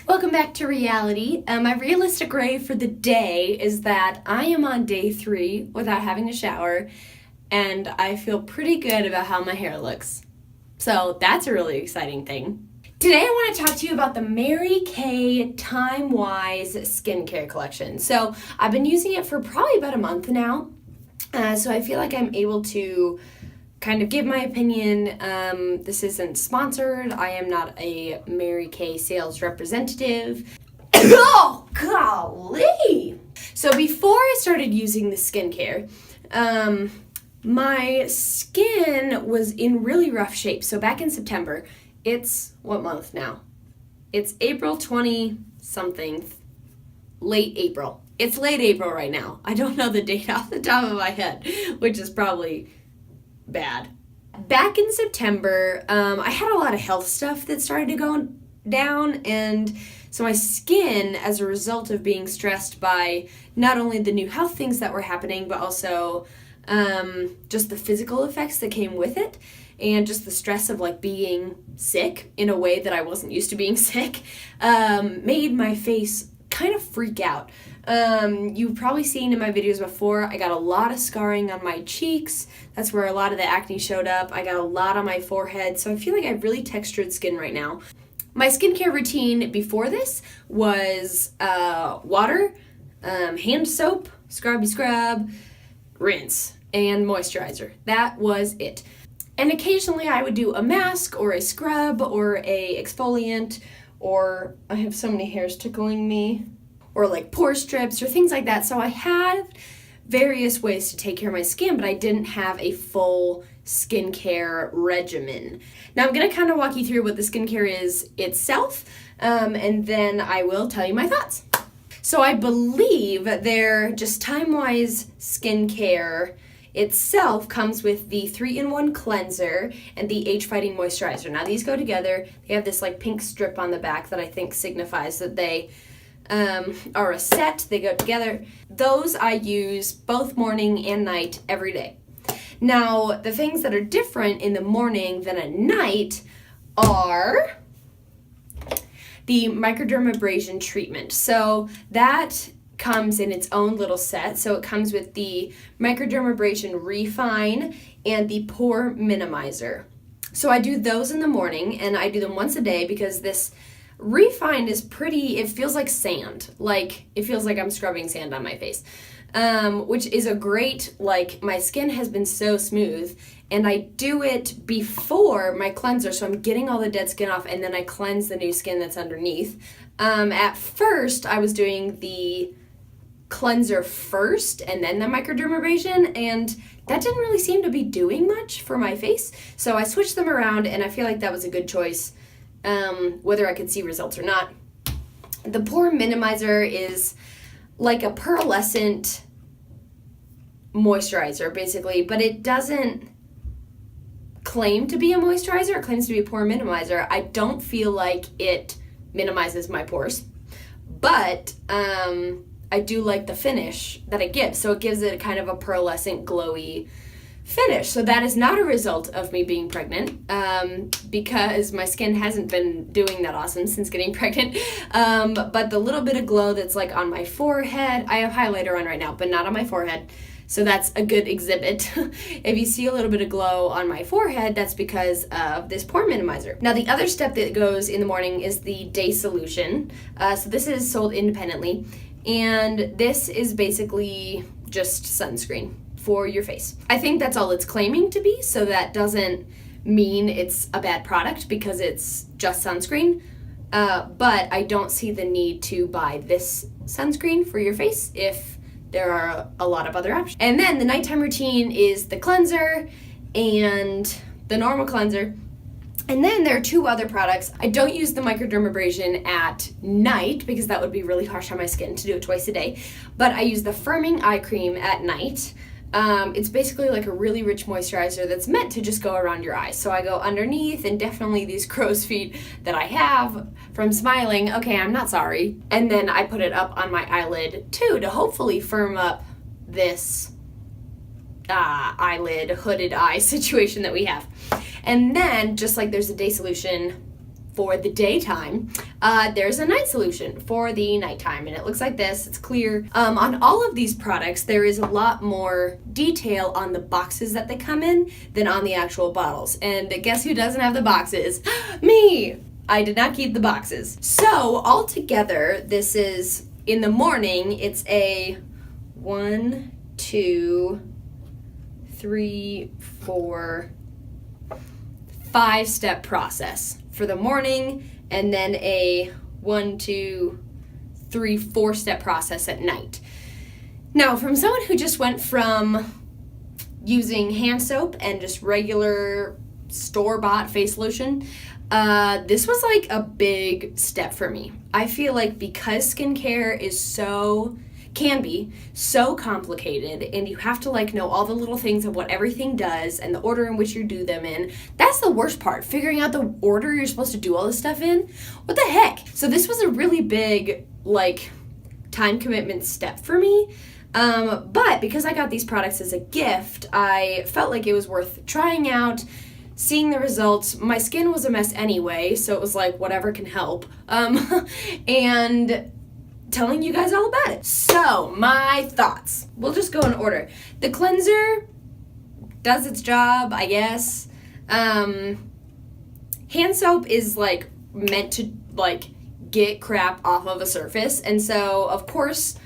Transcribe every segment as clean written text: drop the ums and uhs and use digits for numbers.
Welcome back to reality. My realistic rave for the day is that I am on day 3 without having a shower, and I feel pretty good about how my hair looks. So that's a really exciting thing. Today I want to talk to you about the Mary Kay Timewise skincare collection. So I've been using it for probably about a month now, so I feel like I'm able to kind of give my opinion. This isn't sponsored. I am not a Mary Kay sales representative. Oh, golly! So before I started using the skincare, my skin was in really rough shape. So back in September, it's what month now? It's April 20-something, late April. It's late April right now. I don't know the date off the top of my head, which is probably bad. Back in September, I had a lot of health stuff that started to go down, and so my skin, as a result of being stressed by not only the new health things that were happening, but also just the physical effects that came with it, and just the stress of like being sick in a way that I wasn't used to being sick, made my face kind of freak out. You've probably seen in my videos before, I got a lot of scarring on my cheeks. That's where a lot of the acne showed up. I got a lot on my forehead, so I feel like I have really textured skin right now. My skincare routine before this was water, hand soap, scrubby scrub, rinse, and moisturizer. That was it. And occasionally I would do a mask or a scrub or a exfoliant, or I have so many hairs tickling me, or like pore strips or things like that. So I had various ways to take care of my skin, but I didn't have a full skincare regimen. Now I'm gonna kind of walk you through what the skincare is itself, and then I will tell you my thoughts. So I believe their just Timewise skincare itself comes with the 3-in-1 cleanser and the age-fighting moisturizer. Now these go together. They have this like pink strip on the back that I think signifies that they are a set. They go together. Those I use both morning and night every day. Now the things that are different in the morning than at night are the Microdermabrasion treatment. So that comes in its own little set. So it comes with the Microdermabrasion Refine and the Pore Minimizer. So I do those in the morning, and I do them once a day because this Refine is pretty, it feels like sand. Like, it feels like I'm scrubbing sand on my face, which is a great, like, my skin has been so smooth, and I do it before my cleanser, so I'm getting all the dead skin off, and then I cleanse the new skin that's underneath. At first, I was doing the cleanser first and then the Microdermabrasion, and that didn't really seem to be doing much for my face, so I switched them around, and I feel like that was a good choice, whether I could see results or not. The Pore Minimizer is like a pearlescent moisturizer, basically, but it doesn't claim to be a moisturizer. It claims to be a pore minimizer. I don't feel like it minimizes my pores, but I do like the finish that it gives. So it gives it kind of a pearlescent, glowy finish. So that is not a result of me being pregnant, because my skin hasn't been doing that awesome since getting pregnant. But the little bit of glow that's like on my forehead, I have highlighter on right now, but not on my forehead. So that's a good exhibit. If you see a little bit of glow on my forehead, that's because of this pore minimizer. Now the other step that goes in the morning is the day solution. So this is sold independently, and this is basically just sunscreen for your face. I think that's all it's claiming to be, so that doesn't mean it's a bad product because it's just sunscreen. But I don't see the need to buy this sunscreen for your face if there are a lot of other options. And then the nighttime routine is the cleanser and the normal cleanser. And then there are 2 other products. I don't use the Microdermabrasion at night because that would be really harsh on my skin to do it twice a day. But I use the firming eye cream at night. It's basically like a really rich moisturizer that's meant to just go around your eyes. So I go underneath, and definitely these crow's feet that I have from smiling, okay, I'm not sorry. And then I put it up on my eyelid too to hopefully firm up this eyelid, hooded eye situation that we have. And then, just like there's a day solution for the daytime. There's a night solution for the nighttime, and it looks like this. It's clear. On all of these products, there is a lot more detail on the boxes that they come in than on the actual bottles. And guess who doesn't have the boxes? Me! I did not keep the boxes. So altogether, this is, in the morning, it's a 1, 2, 3, 4, 5-step process for the morning, and then a 1, 2, 3, 4-step process at night. Now, from someone who just went from using hand soap and just regular store-bought face lotion, this was like a big step for me. I feel like because skincare can be so complicated, and you have to like know all the little things of what everything does and the order in which you do them in. That's the worst part, figuring out the order you're supposed to do all this stuff in. What the heck? So this was a really big like time commitment step for me. But because I got these products as a gift, I felt like it was worth trying out, seeing the results. My skin was a mess anyway, so it was like whatever can help. And telling you guys all about it. So, my thoughts. We'll just go in order. The cleanser does its job, I guess. Hand soap is like meant to like get crap off of a surface, and so of course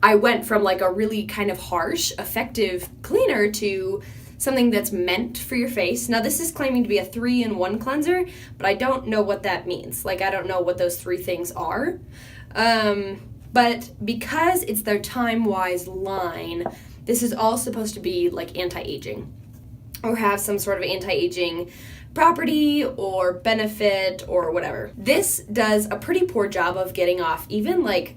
I went from like a really kind of harsh, effective cleaner to something that's meant for your face. Now this is claiming to be a 3-in-1 cleanser, but I don't know what that means. Like I don't know what those 3 things are. But because it's their Timewise line, this is all supposed to be like anti-aging or have some sort of anti-aging property or benefit or whatever. This does a pretty poor job of getting off even like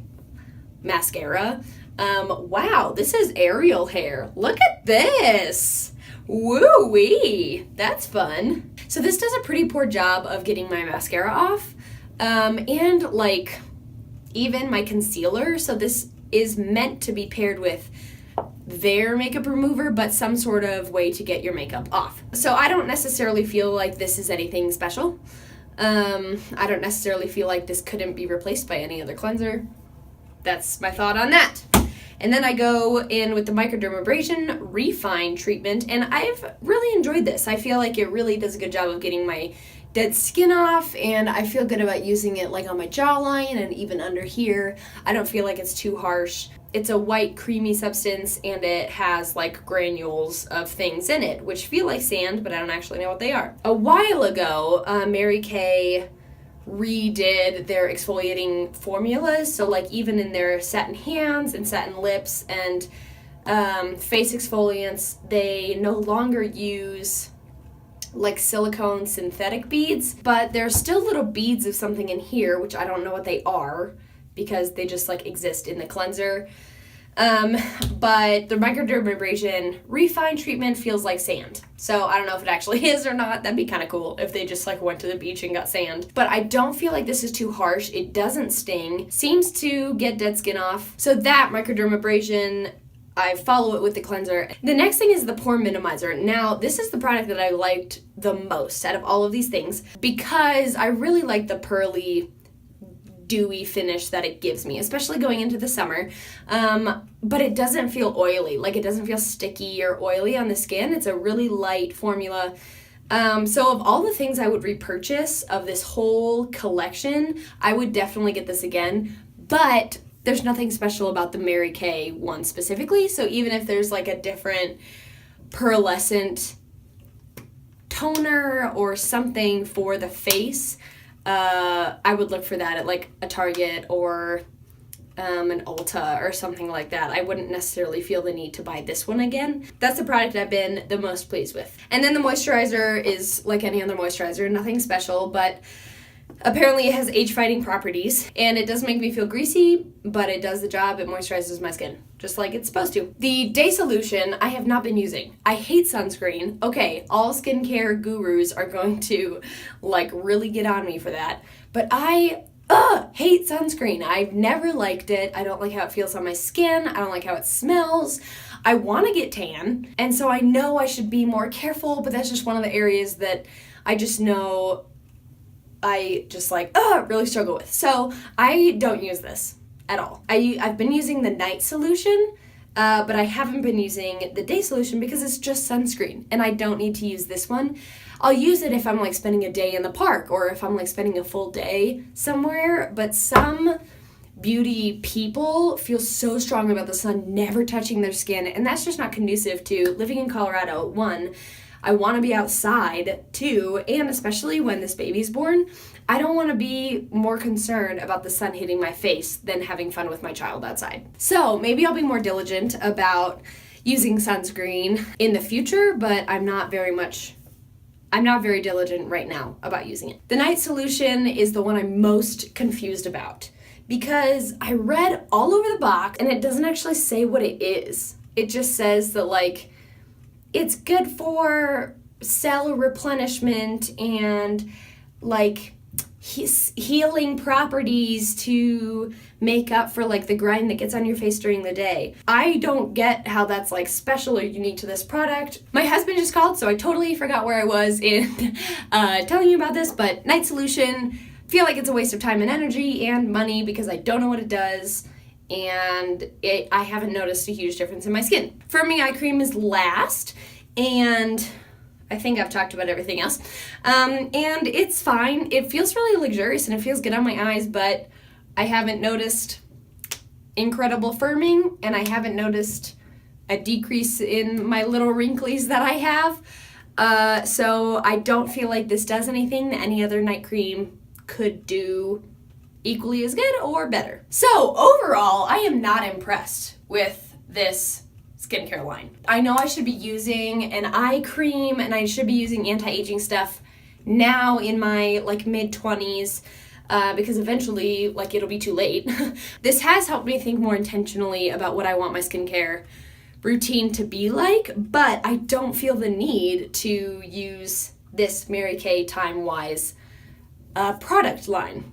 mascara. Wow, this is Ariel hair. Look at this. Woo-wee. That's fun. So this does a pretty poor job of getting my mascara off. And like even my concealer. So this is meant to be paired with their makeup remover, but some sort of way to get your makeup off. So I don't necessarily feel like this is anything special. I don't necessarily feel like this couldn't be replaced by any other cleanser. That's my thought on that. And then I go in with the Microdermabrasion Refine treatment, and I've really enjoyed this. I feel like it really does a good job of getting my dead skin off, and I feel good about using it like on my jawline and even under here. I don't feel like it's too harsh. It's a white creamy substance, and it has like granules of things in it, which feel like sand, but I don't actually know what they are. A while ago, Mary Kay redid their exfoliating formulas, so like even in their satin hands and satin lips and face exfoliants, they no longer use like silicone synthetic beads, but there's still little beads of something in here, which I don't know what they are because they just like exist in the cleanser. But the Microdermabrasion Refine treatment feels like sand. So I don't know if it actually is or not. That'd be kind of cool if they just like went to the beach and got sand. But I don't feel like this is too harsh. It doesn't sting. Seems to get dead skin off. So that Microdermabrasion, I follow it with the cleanser. The next thing is the pore minimizer. Now, this is the product that I liked the most out of all of these things because I really like the pearly, dewy finish that it gives me, especially going into the summer. But it doesn't feel oily. Like, it doesn't feel sticky or oily on the skin. It's a really light formula. So of all the things I would repurchase of this whole collection, I would definitely get this again. But there's nothing special about the Mary Kay one specifically, so even if there's like a different pearlescent toner or something for the face, I would look for that at like a Target or an Ulta or something like that. I wouldn't necessarily feel the need to buy this one again. That's the product I've been the most pleased with. And then the moisturizer is like any other moisturizer, nothing special, but apparently it has age-fighting properties, and it does make me feel greasy, but it does the job. It moisturizes my skin, just like it's supposed to. The day solution I have not been using. I hate sunscreen. Okay, all skincare gurus are going to like really get on me for that, but I hate sunscreen. I've never liked it. I don't like how it feels on my skin. I don't like how it smells. I want to get tan, and so I know I should be more careful, but that's just one of the areas that I just know I just really struggle with. So I don't use this at all. I've been using the night solution, but I haven't been using the day solution because it's just sunscreen, and I don't need to use this one. I'll use it if I'm like spending a day in the park or if I'm like spending a full day somewhere, but some beauty people feel so strongly about the sun never touching their skin, and that's just not conducive to living in Colorado. One, I want to be outside. Two, and especially when this baby's born, I don't want to be more concerned about the sun hitting my face than having fun with my child outside. So maybe I'll be more diligent about using sunscreen in the future, but I'm not very diligent right now about using it. The night solution is the one I'm most confused about because I read all over the box and it doesn't actually say what it is. It just says that it's good for cell replenishment and healing properties to make up for the grime that gets on your face during the day. I don't get how that's special or unique to this product. My husband just called, so I totally forgot where I was in telling you about this, but night solution, feel like it's a waste of time and energy and money because I don't know what it does, and I haven't noticed a huge difference in my skin. For me, eye cream is last, and I think I've talked about everything else. And it's fine. It feels really luxurious and it feels good on my eyes, but I haven't noticed incredible firming, and I haven't noticed a decrease in my little wrinklies that I have. So I don't feel like this does anything that any other night cream could do equally as good or better. So overall, I am not impressed with this skincare line. I know I should be using an eye cream and I should be using anti-aging stuff now in my mid-20s because eventually it'll be too late. This has helped me think more intentionally about what I want my skincare routine to be like, but I don't feel the need to use this Mary Kay Timewise product line.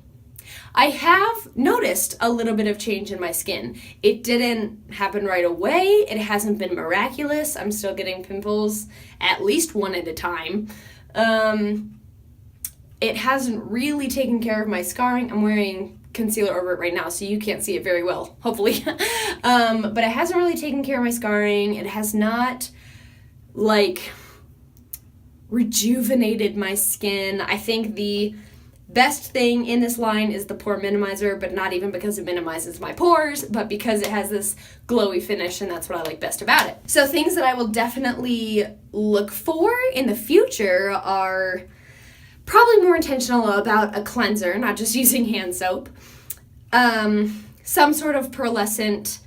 I have noticed a little bit of change in my skin. It didn't happen right away. It hasn't been miraculous. I'm still getting pimples at least one at a time. It hasn't really taken care of my scarring. I'm wearing concealer over it right now, so you can't see it very well, hopefully. But it hasn't really taken care of my scarring. It has not, rejuvenated my skin. I think the best thing in this line is the pore minimizer, but not even because it minimizes my pores, but because it has this glowy finish, and that's what I like best about it. So things that I will definitely look for in the future are probably more intentional about a cleanser, not just using hand soap. Some sort of pearlescent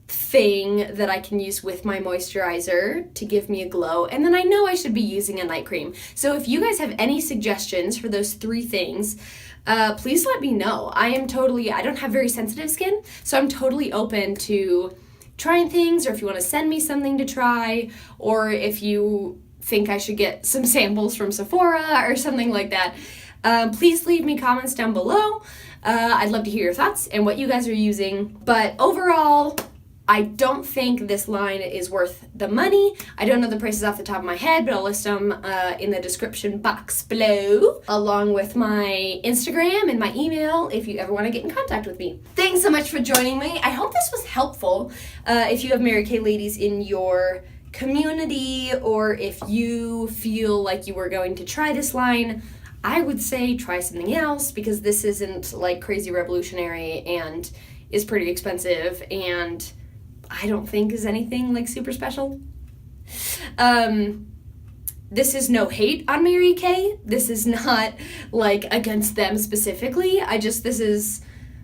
thing that I can use with my moisturizer to give me a glow, and then I know I should be using a night cream. So if you guys have any suggestions for those three things, please let me know. I don't have very sensitive skin, so I'm totally open to trying things, or if you want to send me something to try, or if you think I should get some samples from Sephora or something like that, please leave me comments down below. I'd love to hear your thoughts and what you guys are using, but overall, I don't think this line is worth the money. I don't know the prices off the top of my head, but I'll list them in the description box below, along with my Instagram and my email if you ever want to get in contact with me. Thanks so much for joining me. I hope this was helpful. If you have Mary Kay ladies in your community, or if you feel like you were going to try this line, I would say try something else, because this isn't crazy revolutionary and is pretty expensive, and I don't think is anything super special. This is no hate on Mary Kay. This is not against them specifically. This is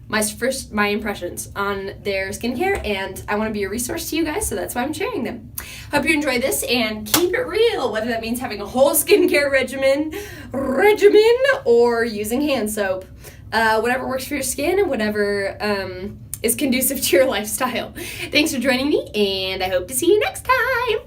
my impressions on their skincare, and I want to be a resource to you guys, so that's why I'm sharing them. Hope you enjoy this, and keep it real, whether that means having a whole skincare regimen or using hand soap. Whatever works for your skin and whatever is conducive to your lifestyle. Thanks for joining me, and I hope to see you next time.